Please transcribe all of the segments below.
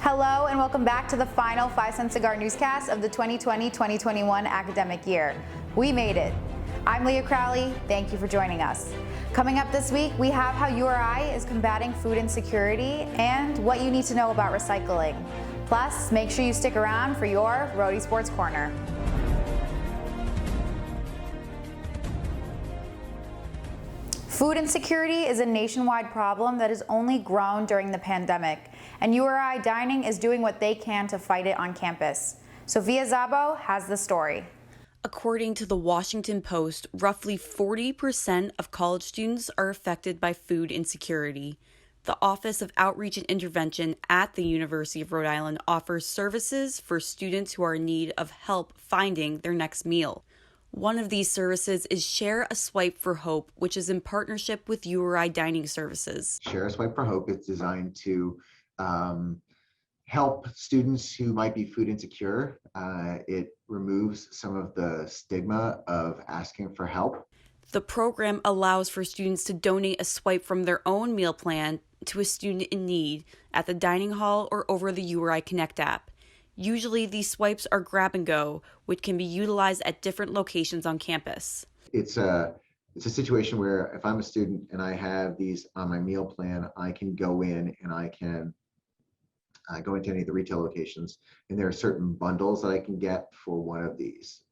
Hello and welcome back to the final 5-Cent Cigar Newscast of the 2020-2021 academic year. We made it. I'm Leah Crowley. Thank you for joining us. Coming up this week, we have how URI is combating food insecurity and what you need to know about recycling. Plus, make sure you stick around for your Rhody Sports Corner. Food insecurity is a nationwide problem that has only grown during the pandemic, and URI Dining is doing what they can to fight it on campus. Sophia Szabo has the story. According to the Washington Post, roughly 40% of college students are affected by food insecurity. The Office of Outreach and Intervention at the University of Rhode Island offers services for students who are in need of help finding their next meal. One of these services is Share a Swipe for Hope, which is in partnership with URI Dining Services. Share a Swipe for Hope is designed to help students who might be food insecure. It removes some of the stigma of asking for help. The program allows for students to donate a swipe from their own meal plan to a student in need at the dining hall or over the URI Connect app. Usually these swipes are grab and go, which can be utilized at different locations on campus. It's a situation where if I'm a student and I have these on my meal plan, I can go in and I can go into any of the retail locations, and there are certain bundles that I can get for one of these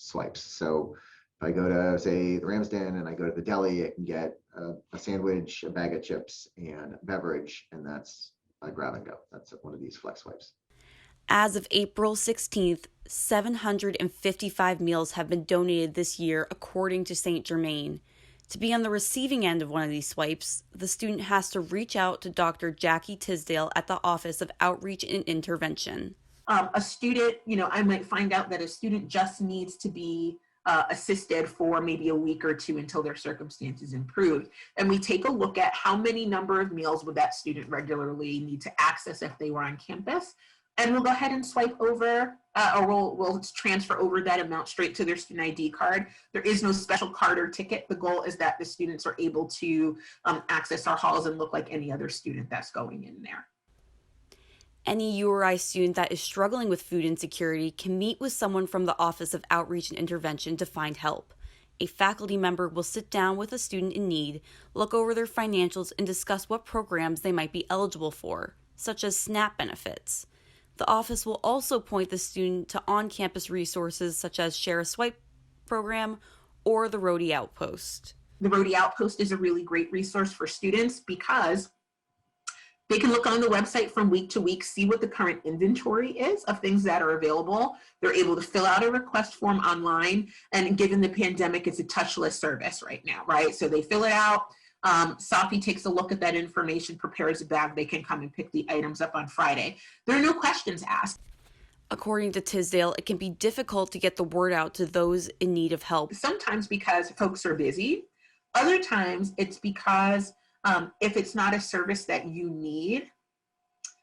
swipes. So if I go to, say, the Ramsden and I go to the deli, I can get a sandwich, a bag of chips, and a beverage, and that's a grab and go. That's one of these flex swipes. As of April 16th, 755 meals have been donated this year, according to St. Germain. To be on the receiving end of one of these swipes, the student has to reach out to Dr. Jackie Tisdale at the Office of Outreach and Intervention. A student, I might find out that a student just needs to be assisted for maybe a week or two until their circumstances improve. And we take a look at how many number of meals would that student regularly need to access if they were on campus. And we'll go ahead and swipe over, or we'll transfer over that amount straight to their student ID card. There is no special card or ticket. The goal is that the students are able to access our halls and look like any other student that's going in there. Any URI student that is struggling with food insecurity can meet with someone from the Office of Outreach and Intervention to find help. A faculty member will sit down with a student in need, look over their financials, and discuss what programs they might be eligible for, such as SNAP benefits. The office will also point the student to on-campus resources such as Share a Swipe program or the Rhody Outpost. The Rhody Outpost is a really great resource for students because they can look on the website from week to week, see what the current inventory is of things that are available. They're able to fill out a request form online, and given the pandemic, it's a touchless service right now, right? So they fill it out. Sophie takes a look at that information, prepares a bag. They can come and pick the items up on Friday. There are no questions asked. According to Tisdale, it can be difficult to get the word out to those in need of help. Sometimes because folks are busy. Other times it's because if it's not a service that you need,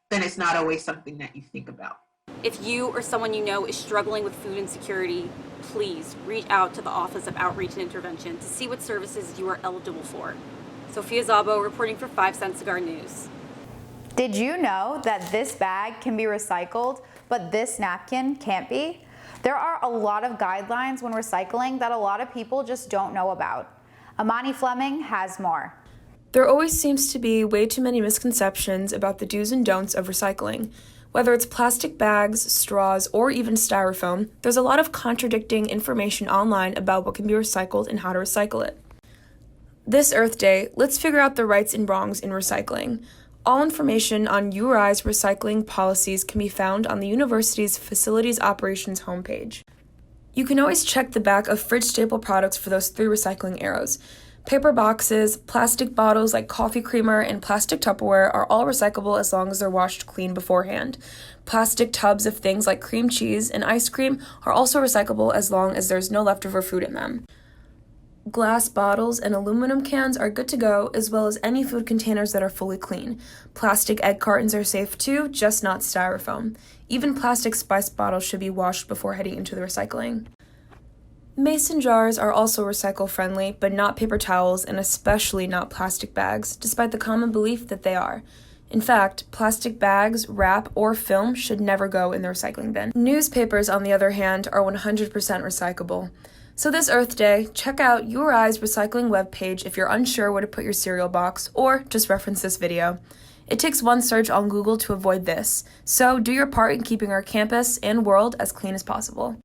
then it's not always something that you think about. If you or someone you know is struggling with food insecurity, please reach out to the Office of Outreach and Intervention to see what services you are eligible for. Sophia Szabo reporting for 5-Cent Cigar News. Did you know that this bag can be recycled, but this napkin can't be? There are a lot of guidelines when recycling that a lot of people just don't know about. Imani Fleming has more. There always seems to be way too many misconceptions about the do's and don'ts of recycling. Whether it's plastic bags, straws, or even styrofoam, there's a lot of contradicting information online about what can be recycled and how to recycle it. This Earth Day, let's figure out the rights and wrongs in recycling. All information on URI's recycling policies can be found on the university's Facilities Operations homepage. You can always check the back of fridge staple products for those 3 recycling arrows. Paper boxes, plastic bottles like coffee creamer, and plastic Tupperware are all recyclable as long as they're washed clean beforehand. Plastic tubs of things like cream cheese and ice cream are also recyclable as long as there's no leftover food in them. Glass bottles and aluminum cans are good to go, as well as any food containers that are fully clean. Plastic egg cartons are safe too, just not styrofoam. Even plastic spice bottles should be washed before heading into the recycling. Mason jars are also recycle-friendly, but not paper towels and especially not plastic bags, despite the common belief that they are. In fact, plastic bags, wrap, or film should never go in the recycling bin. Newspapers, on the other hand, are 100% recyclable. So this Earth Day, check out URI's recycling webpage if you're unsure where to put your cereal box, or just reference this video. It takes one search on Google to avoid this, so do your part in keeping our campus and world as clean as possible.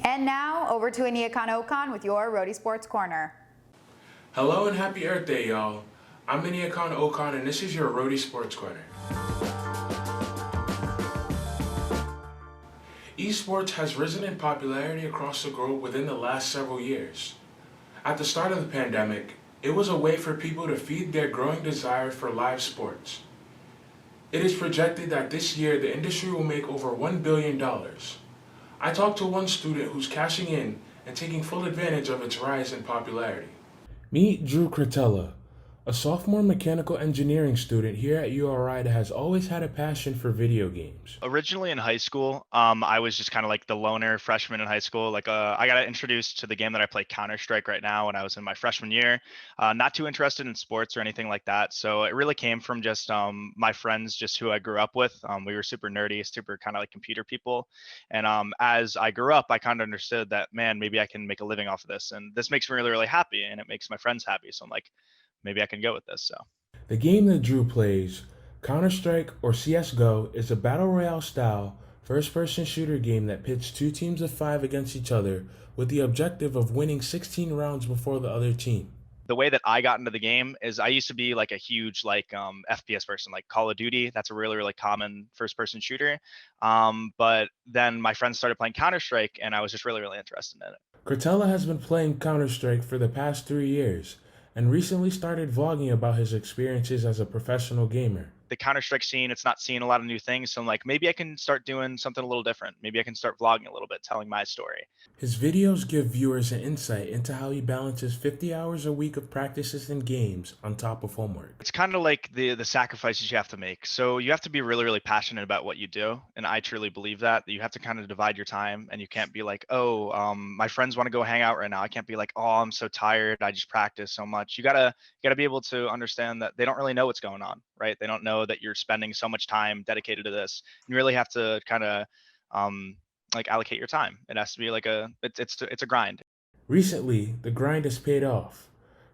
And now, over to Aniekan Okon with your Rhody Sports Corner. Hello and happy Earth Day, y'all. I'm Aniekan Okon, and this is your Rhody Sports Corner. Esports has risen in popularity across the globe within the last several years. At the start of the pandemic, it was a way for people to feed their growing desire for live sports. It is projected that this year the industry will make over $1 billion. I talked to one student who's cashing in and taking full advantage of its rise in popularity. Meet Drew Cretella, a sophomore mechanical engineering student here at URI that has always had a passion for video games. Originally in high school, I was just kind of like the loner freshman in high school. I got introduced to the game that I play, Counter-Strike, right now when I was in my freshman year. Not too interested in sports or anything like that. So it really came from just my friends, just who I grew up with. We were super nerdy, super kind of like computer people. And as I grew up, I kind of understood that, man, maybe I can make a living off of this. And this makes me really, really happy. And it makes my friends happy. So I'm like, maybe I can go with this. So the game that Drew plays, Counter-Strike or CSGO, is a battle royale style first-person shooter game that pits two teams of 5 against each other with the objective of winning 16 rounds before the other team. the way that I got into the game is I used to be like a huge FPS person, like Call of Duty. That's a really, really common first person shooter. But then my friends started playing Counter-Strike and I was just really, really interested in it. Cretella has been playing Counter-Strike for the past 3 years and recently started vlogging about his experiences as a professional gamer. The Counter-Strike scene, it's not seeing a lot of new things. So I'm like, maybe I can start doing something a little different. Maybe I can start vlogging a little bit, telling my story. His videos give viewers an insight into how he balances 50 hours a week of practices and games on top of homework. It's kind of like the sacrifices you have to make. So you have to be really, really passionate about what you do. And I truly believe that you have to kind of divide your time, and you can't be like, my friends want to go hang out right now. I can't be like, I'm so tired, I just practice so much. You gotta be able to understand that they don't really know what's going on, right? They don't know that you're spending so much time dedicated to this. You really have to kind of allocate your time. It has to be like it's a grind. Recently, the grind has paid off.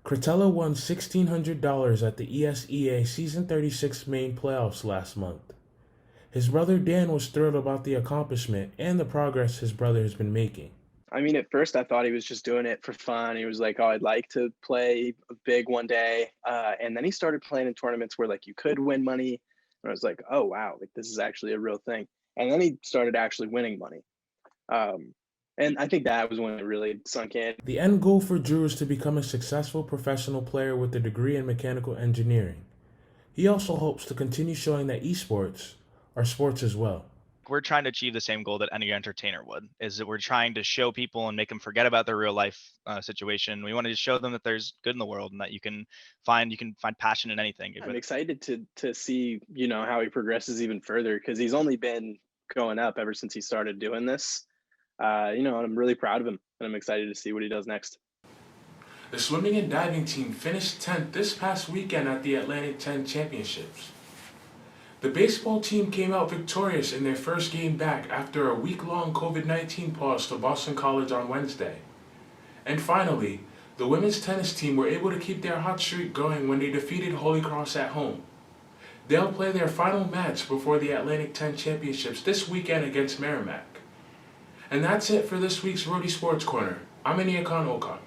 Cretella won $1,600 at the ESEA Season 36 main playoffs last month. His brother Dan was thrilled about the accomplishment and the progress his brother has been making. I mean, at first I thought he was just doing it for fun. He was like, I'd like to play big one day. And then he started playing in tournaments where you could win money. And I was like, oh, wow, this is actually a real thing. And then he started actually winning money. And I think that was when it really sunk in. The end goal for Drew is to become a successful professional player with a degree in mechanical engineering. He also hopes to continue showing that esports are sports as well. We're trying to achieve the same goal that any entertainer would, is that we're trying to show people and make them forget about their real life situation. We want to show them that there's good in the world and that you can find passion in anything. I'm excited to see, how he progresses even further, because he's only been going up ever since he started doing this. And I'm really proud of him, and I'm excited to see what he does next. The swimming and diving team finished 10th this past weekend at the Atlantic 10 Championships. The baseball team came out victorious in their first game back after a week-long COVID-19 pause to Boston College on Wednesday. And finally, the women's tennis team were able to keep their hot streak going when they defeated Holy Cross at home. They'll play their final match before the Atlantic 10 Championships this weekend against Merrimack. And that's it for this week's Rhody Sports Corner. I'm Aniekan Okon.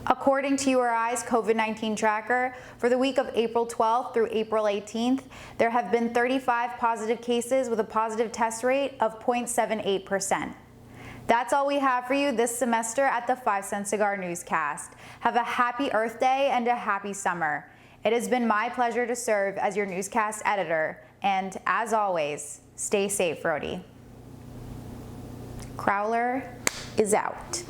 According to URI's COVID-19 tracker, for the week of April 12th through April 18th, there have been 35 positive cases with a positive test rate of 0.78%. That's all we have for you this semester at the 5 Cent Cigar Newscast. Have a happy Earth Day and a happy summer. It has been my pleasure to serve as your newscast editor, and as always, stay safe, Rhody. Crowler is out.